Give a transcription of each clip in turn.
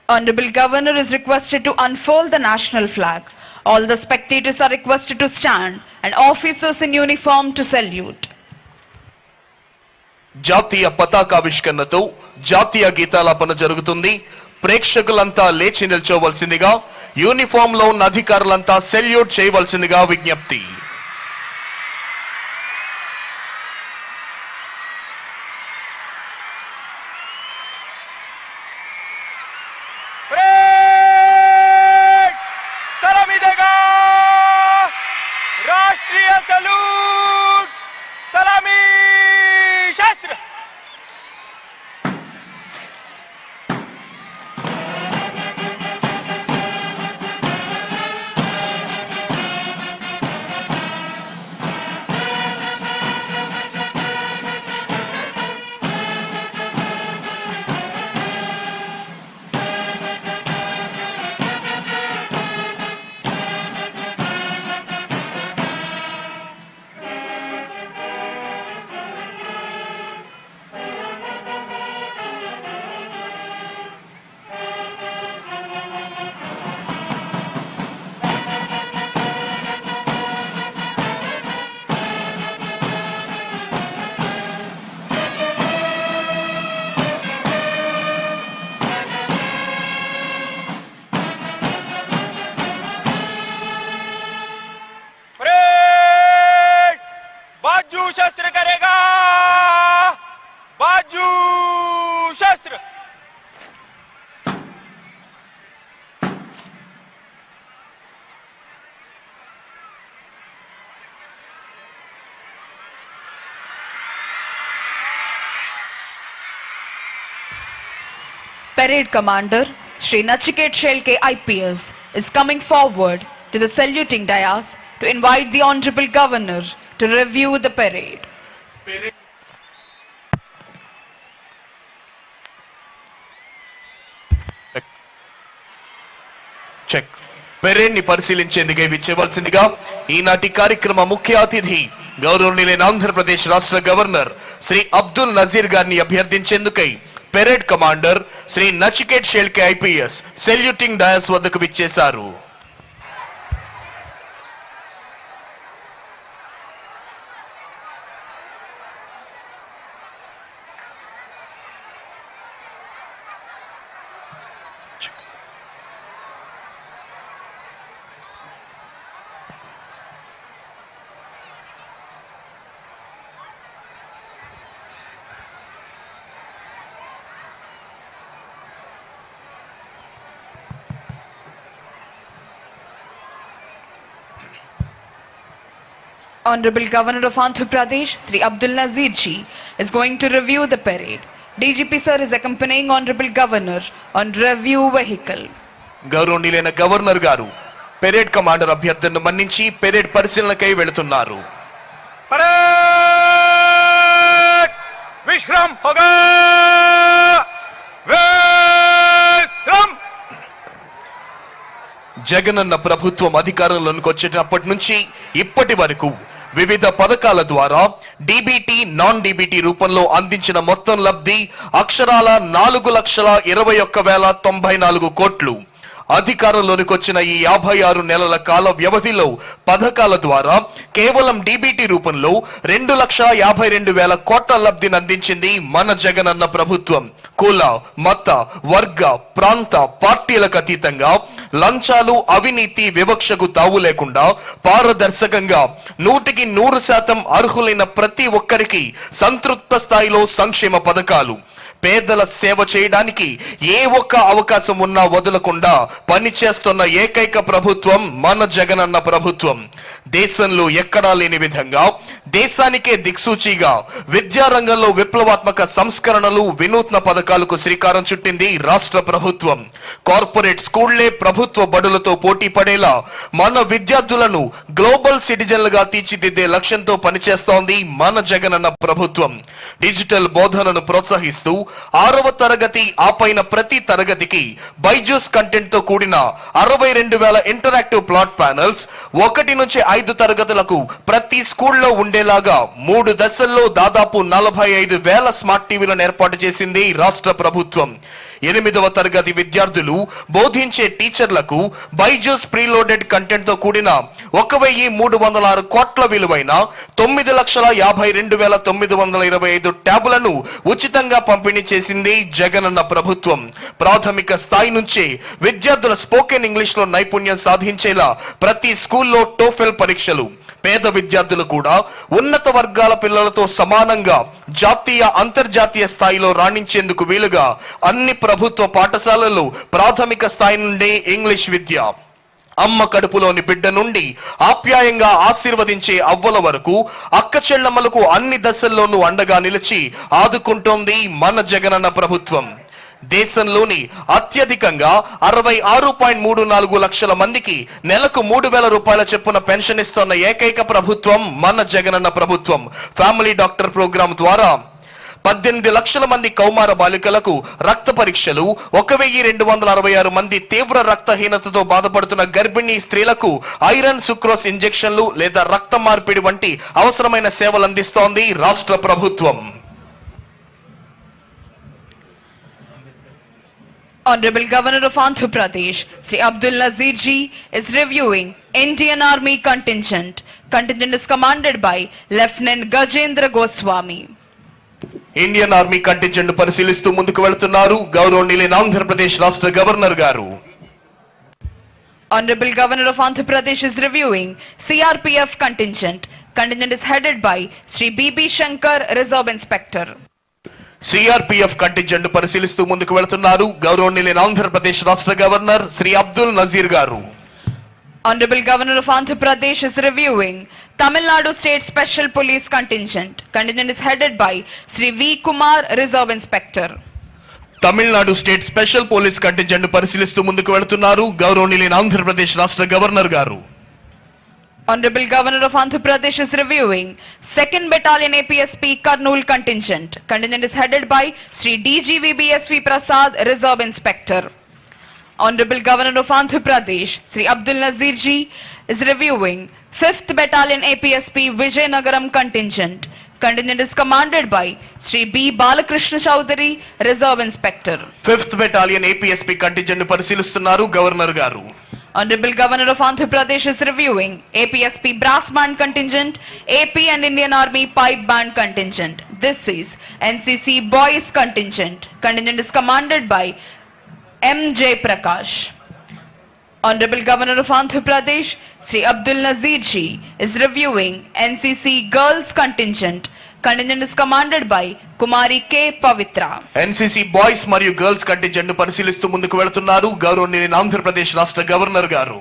Honorable Governor is requested to unfold the national flag. All the spectators are requested to stand and officers in uniform to salute. జాతీయ పతాకావిష్కరణతో జాతీయ గీతాలాపన జరుగుతుంది. ప్రేక్షకులంతా లేచి నిల్చోవలసిందిగా, uniform లో ఉన్న అధికారులంతా salute చేయవలసిందిగా విజ్ఞప్తి. राष्ट्रीय सलूट सलामी शस्त्र बाजू शस्त्र करेगा, बाजू शस्त्र। Parade Commander Shri Nachiket Shelke IPS is coming forward to the saluting dais to invite the Honorable Governor to review the parade. Check. Parade ని పరిశీలించేందుకే విచ్చేవలసిందిగా ఈనాటి కార్యక్రమ ముఖ్య అతిథి గౌరవనీయులైన ఆంధ్రప్రదేశ్ రాష్ట్ర గవర్నర్ శ్రీ అబ్దుల్ నజీర్ గారిని అభ్యర్థించేందుకై parade commander Shri Nachiket Shelke IPS saluting dais వద్దకు విచ్చేశారు. Honorable Governor of Andhra Pradesh, Sri Abdul Nazir Ji, is going to review the parade. DGP sir is accompanying Honorable Governor on review vehicle. గౌరవనీయులైన గవర్నర్ గారు parade commander అభ్యర్థనను మన్నించి parade పరిశీలనకై వెళుతున్నారు. Parade विश्राम होगा, विश्राम। జగనన్న ప్రభుత్వం అధికారంలోకి వచ్చినప్పటి నుంచి ఇప్పటి వరకు వివిధ పథకాల ద్వారా డీబీటీ, నాన్ డీబీటీ రూపంలో అందించిన మొత్తం లబ్ధి అక్షరాల 4,21,094 కోట్లు. అధికారంలోనికి వచ్చిన ఈ 56 నెలల కాల వ్యవధిలో పథకాల ద్వారా కేవలం డీబీటీ రూపంలో 2,52,000 కోట్ల లబ్ధిని అందించింది మన జగనన్న ప్రభుత్వం. కుల, మత, వర్గ, ప్రాంత, పార్టీలకు అతీతంగా లంచాలు, అవినీతి, వివక్షకు తావు లేకుండా పారదర్శకంగా 100% అర్హులైన ప్రతి ఒక్కరికి సంతృప్త స్థాయిలో సంక్షేమ పథకాలు. పేదల సేవ చేయడానికి ఏ ఒక్క అవకాశం ఉన్నా వదలకుండా పనిచేస్తున్న ఏకైక ప్రభుత్వం మన జగనన్న ప్రభుత్వం. దేశంలో ఎక్కడా లేని విధంగా దేశానికే దిక్సూచిగా విద్యారంగంలో విప్లవాత్మక సంస్కరణలు, వినూత్న పథకాలకు శ్రీకారం చుట్టింది రాష్ట్ర ప్రభుత్వం. కార్పొరేట్ స్కూళ్లే ప్రభుత్వ బడులతో పోటీ పడేలా మన విద్యార్థులను గ్లోబల్ సిటిజన్లుగా తీర్చిదిద్దే లక్ష్యంతో పనిచేస్తోంది మన జగనన్న ప్రభుత్వం. డిజిటల్ బోధనను ప్రోత్సహిస్తూ 6వ తరగతి ఆపైన ప్రతి తరగతికి బైజూస్ కంటెంట్ తో కూడిన 62,000 ఇంటరాక్టివ్ ప్లాట్ ప్యానెల్స్, 1 నుంచి 5 తరగతులకు ప్రతి స్కూల్లో ఉండేలాగా 3 దశల్లో దాదాపు 45,000 స్మార్ట్ టీవీలను ఏర్పాటు చేసింది రాష్ట్ర ప్రభుత్వం. 8వ తరగతి విద్యార్థులు బోధించే టీచర్లకు బైజూస్ ప్రీలోడెడ్ కంటెంట్ తో కూడిన 1,306 కోట్ల విలువైన 9,52,925 ట్యాబులను ఉచితంగా పంపిణీ చేసింది జగనన్న ప్రభుత్వం. ప్రాథమిక స్థాయి నుంచే విద్యార్థుల స్పోకెన్ ఇంగ్లీష్ లో నైపుణ్యం సాధించేలా ప్రతి స్కూల్లో టోఫెల్ పరీక్షలు, పేద విద్యార్థులు కూడా ఉన్నత వర్గాల పిల్లలతో సమానంగా జాతీయ అంతర్జాతీయ స్థాయిలో రాణించేందుకు వీలుగా అన్ని ప్రభుత్వ పాఠశాలల్లో ప్రాథమిక స్థాయి నుండి ఇంగ్లీష్ విద్య, అమ్మ కడుపులోని బిడ్డ నుండి ఆప్యాయంగా ఆశీర్వదించే అవ్వల వరకు అక్క చెల్లెమ్మలకు అన్ని దశల్లోనూ అండగా నిలిచి ఆదుకుంటోంది మన జగనన్న ప్రభుత్వం. దేశంలోని అత్యధికంగా 66.34 లక్షల మందికి నెలకు 3,000 రూపాయల చొప్పున పెన్షన్ ఇస్తున్న ఏకైక ప్రభుత్వం మన జగనన్న ప్రభుత్వం. ఫ్యామిలీ డాక్టర్ ప్రోగ్రాం ద్వారా 18 లక్షల మంది కౌమార బాలికలకు రక్త పరీక్షలు, 1,266 మంది తీవ్ర రక్తహీనతతో బాధపడుతున్న గర్భిణీ స్త్రీలకు ఐరన్ సుక్రోస్ ఇంజెక్షన్లు లేదా రక్త మార్పిడి వంటి అవసరమైన సేవలు అందిస్తోంది రాష్ట్ర ప్రభుత్వం. Honorable Governor of Andhra Pradesh, Sri Abdul Nazir Ji, is reviewing Indian Army contingent. Contingent is commanded by Lieutenant Gajendra Goswami. Indian army contingent పరిశీలిస్తూ ముందుకు వెళ్తున్నారు గౌరవనీయులైన ఆంధ్రప్రదేశ్ రాష్ట్ర గవర్నర్ గారు. Honorable Governor of Andhra Pradesh is reviewing CRPF contingent. Contingent is headed by Sri B.B. Shankar, Reserve Inspector. CRPF contingent పరిశీలిస్తూ ముందుకు వెళ్తున్నారు గౌరవనీయులైన ఆంధ్రప్రదేశ్ రాష్ట్ర గవర్నర్ శ్రీ అబ్దుల్ నజీర్ గారు. Honorable Governor of Andhra Pradesh is reviewing Tamil Nadu State Special Police Contingent. Contingent is headed by Sri V. Kumar, Reserve Inspector. Tamil Nadu state special police contingent పరిశీలిస్తూ ముందుకు వెళ్తున్నారు గౌరవనీయులైన ఆంధ్రప్రదేశ్ రాష్ట్ర గవర్నర్ గారు. Honorable Governor of Andhra Pradesh is reviewing 2nd Battalion APSP Kurnool Contingent. Contingent is headed by Sri DGVBSV Prasad, Reserve Inspector. Honorable Governor of Andhra Pradesh, Sri Abdul Nazir Ji, is reviewing 5th Battalion APSP Vijayanagaram Contingent. Contingent is commanded by Sri B. Balakrishna Chowdhury, Reserve Inspector. 5th Battalion APSP contingent పరిశీలిస్తున్నారు governor గారు. Honorable Governor of Andhra Pradesh is reviewing APSP Brass Band Contingent, AP and Indian Army Pipe Band Contingent. This is NCC Boys Contingent. Contingent is commanded by M.J. Prakash. Honorable Governor of Andhra Pradesh, Sri Abdul Nazir Ji, is reviewing NCC Girls Contingent. Contingent is commanded by Kumari K. Pavitra. NCC boys మరియు girls contingent పరిశీలిస్తూ ముందుకు వెళ్తున్నారు గౌరవనీయులైన ఆంధ్రప్రదేశ్ రాష్ట్ర governor గారు.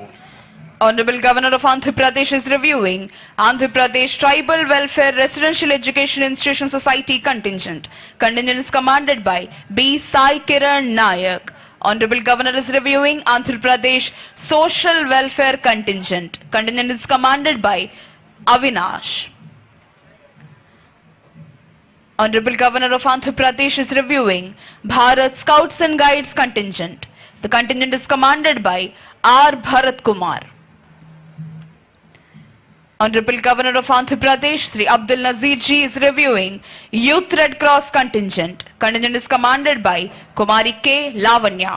Honorable Governor of Andhra Pradesh is reviewing Andhra Pradesh Tribal Welfare Residential Education Institution Society Contingent. Contingent is commanded by B. Sai Kiran Nayak. Honorable Governor is reviewing Andhra Pradesh Social Welfare Contingent. Contingent is commanded by Avinash. Honorable Governor of Andhra Pradesh is reviewing Bharat Scouts and Guides Contingent. The contingent is commanded by R. Bharat Kumar. Honorable Governor of Andhra Pradesh, Sri Abdul Nazir Ji, is reviewing Youth Red Cross Contingent. Contingent is commanded by Kumari K. Lavanya.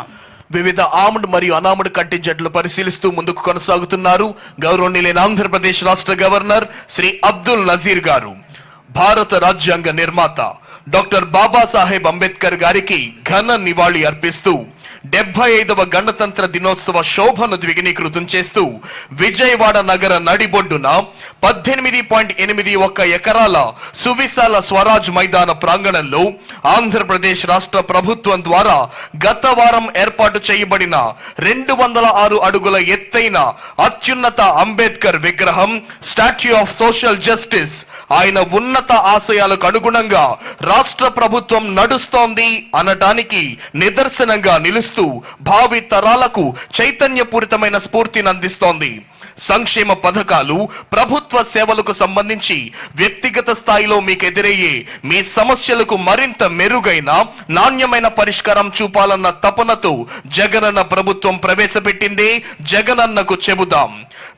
వివిధ armed మరియు అనార్మ్డ్ కంటింజెంట్లు పరిశీలిస్తూ ముందుకు కొనసాగుతున్నారు గౌరవనీయులైన ఆంధ్రప్రదేశ్ రాష్ట్ర governor Shri Abdul Nazir గారు. భారత రాజ్యాంగ నిర్మాత డాక్టర్ బాబాసాహెబ్ అంబేద్కర్ గారికి ఘన నివాళి అర్పిస్తూ 75వ గణతంత్ర దినోత్సవ శోభను ద్విగుణీకృతం చేస్తూ విజయవాడ నగర నడిబొడ్డున 18.81 ఎకరాల సువిశాల స్వరాజ్ మైదాన ప్రాంగణంలో ఆంధ్రప్రదేశ్ రాష్ట్ర ప్రభుత్వం ద్వారా గత వారం ఏర్పాటు చేయబడిన 206 అడుగుల ఎత్తైన అత్యున్నత అంబేద్కర్ విగ్రహం స్టాట్యూ ఆఫ్ సోషల్ జస్టిస్ ఆయన ఉన్నత ఆశయాలకు అనుగుణంగా రాష్ట్ర ప్రభుత్వం నడుస్తోంది అనటానికి నిదర్శనంగా నిలుస్తూ భావి తరాలకు చైతన్యపూరితమైన స్ఫూర్తిని అందిస్తోంది. సంక్షేమ పథకాలు, ప్రభుత్వ సేవలకు సంబంధించి వ్యక్తిగత స్థాయిలో మీకు ఎదురయ్యే మీ సమస్యలకు మరింత మెరుగైన నాణ్యమైన పరిష్కారం చూపాలన్న తపనతో జగనన్న ప్రభుత్వం ప్రవేశపెట్టిందే జగనన్నకు చెబుదాం.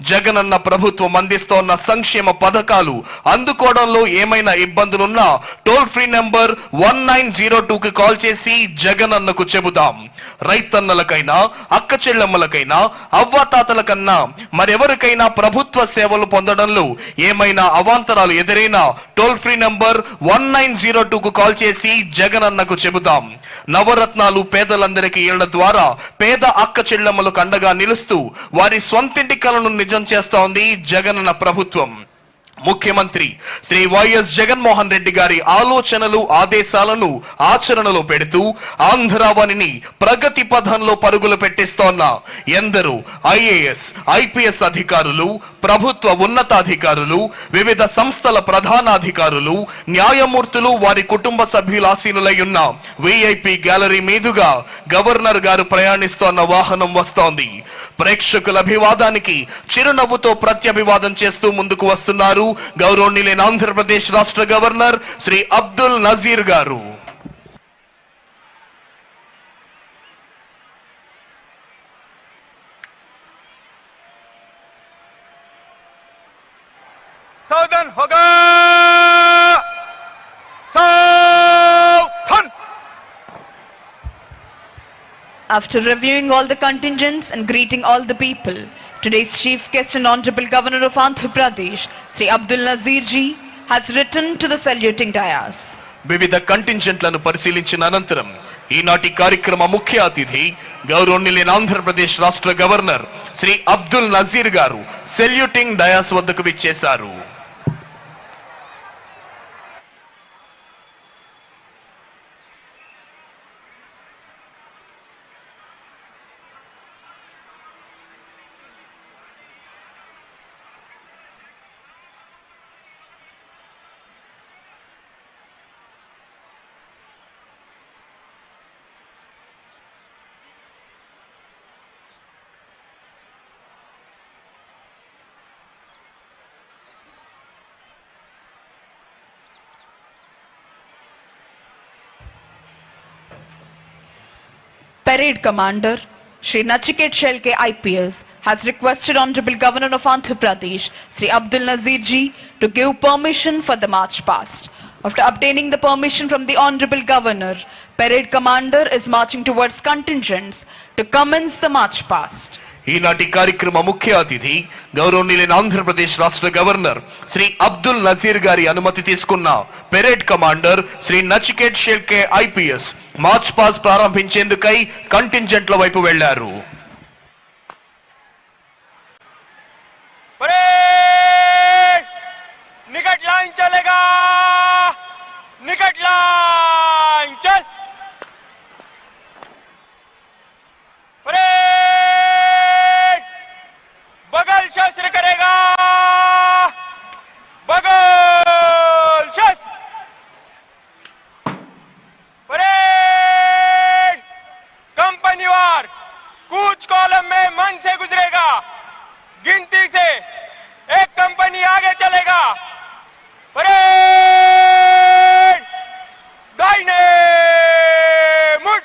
జగనన్న ప్రభుత్వం అందిస్తోన్న సంక్షేమ పథకాలు అందుకోవడంలో ఏమైనా ఇబ్బందులున్నా టోల్ ఫ్రీ నంబర్ 1902కి కాల్ చేసి జగనన్నకు చెబుదాం. రైతన్నలకైనా అక్క చెల్లెమ్మలకైనా అవ్వాతాతలకన్నా మరెవరికైనా ప్రభుత్వ సేవలు పొందడంలో ఏమైనా అవాంతరాలు ఎదురైనా టోల్ ఫ్రీ నంబర్ 1902కు కాల్ చేసి జగనన్నకు చెబుదాం. నవరత్నాలు పేదలందరికీ ఇళ్ల ద్వారా పేద అక్క చెల్లెమ్మలకు అండగా నిలుస్తూ వారి స్వంతింటి కలను నిజం చేస్తోంది జగనన్న ప్రభుత్వం. ముఖ్యమంత్రి శ్రీ వైఎస్ జగన్మోహన్ రెడ్డి గారి ఆలోచనలు ఆదేశాలను ఆచరణలో పెడుతూ ఆంధ్రావనిని ప్రగతి పథంలో పరుగులు పెట్టిస్తోన్న ఎందరో ఐఏఎస్ ఐపీఎస్ అధికారులు, ప్రభుత్వ ఉన్నతాధికారులు, వివిధ సంస్థల ప్రధానాధికారులు, న్యాయమూర్తులు, వారి కుటుంబ సభ్యుల ఆసీనులై ఉన్న విఐపి గ్యాలరీ మీదుగా గవర్నర్ గారు ప్రయాణిస్తోన్న వాహనం వస్తోంది. ప్రేక్షకుల అభివాదానికి చిరునవ్వుతో ప్రత్యభివాదం చేస్తూ ముందుకు వస్తున్నారు గౌరవనీయులైన ఆంధ్రప్రదేశ్ రాష్ట్ర గవర్నర్ శ్రీ అబ్దుల్ నజీర్ గారు. सावधान होगा सावधान. After reviewing all the contingents and greeting all the people, today's chief guest and Honorable Governor of Andhra Pradesh, Sri Abdul Nazir ji, has returned to the saluting dais. వివిధ కంటింజెంట్లను పరిశీలించిన అనంతరం ఈనాటి కార్యక్రమ ముఖ్య అతిథి గౌరవనీయులైన ఆంధ్రప్రదేశ్ రాష్ట్ర గవర్నర్ శ్రీ అబ్దుల్ నజీర్ గారు సెల్యూటింగ్ డయాస్ వద్దకు విచ్చేశారు. Parade Commander Shri Nachiket Shelke IPS has requested Honorable Governor of Andhra Pradesh Sri Abdul Nazir ji to give permission for the march past. After obtaining the permission from the Honorable Governor, Parade Commander is marching towards contingents to commence the march past. ఈనాటి కార్యక్రమ ముఖ్య అతిథి గౌరవనీయులైన ఆంధ్రప్రదేశ్ రాష్ట్ర governor Shri Abdul Nazir గారి అనుమతి తీసుకున్న parade commander Shri Nachiket Shelke IPS march past ప్రారంభించేందుకై కంటింజెంట్ల వైపు వెళ్లారు. निकट लाइन चलेगा, निकट लाइन चल. बगल शस्त्र करेगा, बगल शस्त्र. परेड कंपनीवार कूच कॉलम में मन से गुजरेगा. गिनती से एक कंपनी आगे चलेगा. परेड दाहिने मुड़.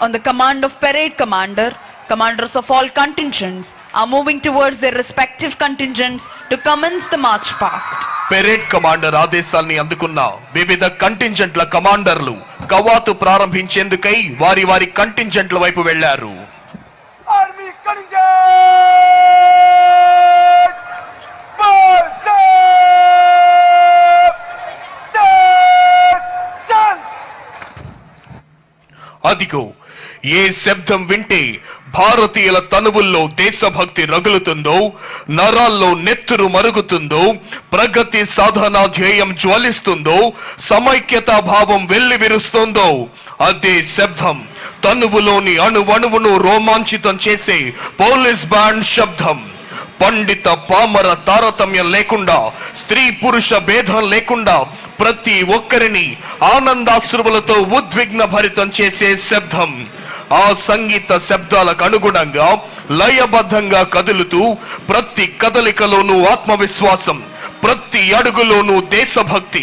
On the command of Parade Commander, commanders of all contingents are moving towards their respective contingents to commence the march past. Parade commander ఆదేశాల్ని అందుకున్న వివిధ కంటింజెంట్ల కమాండర్లు కవాతు ప్రారంభించేందుకై వారి వారి కంటింజెంట్ల వైపు వెళ్లారు. आर्मी कंटिजेंट चल. అదిగో ఏ శబ్దం వింటే భారతీయుల తనువుల్లో దేశభక్తి రగులుతుందో, నరాల్లో నెత్తురు మరుగుతుందో, ప్రగతి సాధనా ధ్యేయం జ్వలిస్తుందో, సమైక్యతా భావం వెల్లివిరుస్తోందో అదే శబ్దం తనువులోని అణువణువును రోమాంచితం చేసే పోలీస్ బ్యాండ్ శబ్దం. పండిత పామర తారతమ్యం లేకుండా, స్త్రీ పురుష భేదం లేకుండా ప్రతి ఒక్కరిని ఆనందాశ్రువులతో ఉద్విగ్న భరితం చేసే శబ్దం. ఆ సంగీత శబ్దాలకు అనుగుణంగా లయబద్ధంగా కదులుతూ ప్రతి కదలికలోనూ ఆత్మవిశ్వాసం, ప్రతి అడుగులోనూ దేశభక్తి.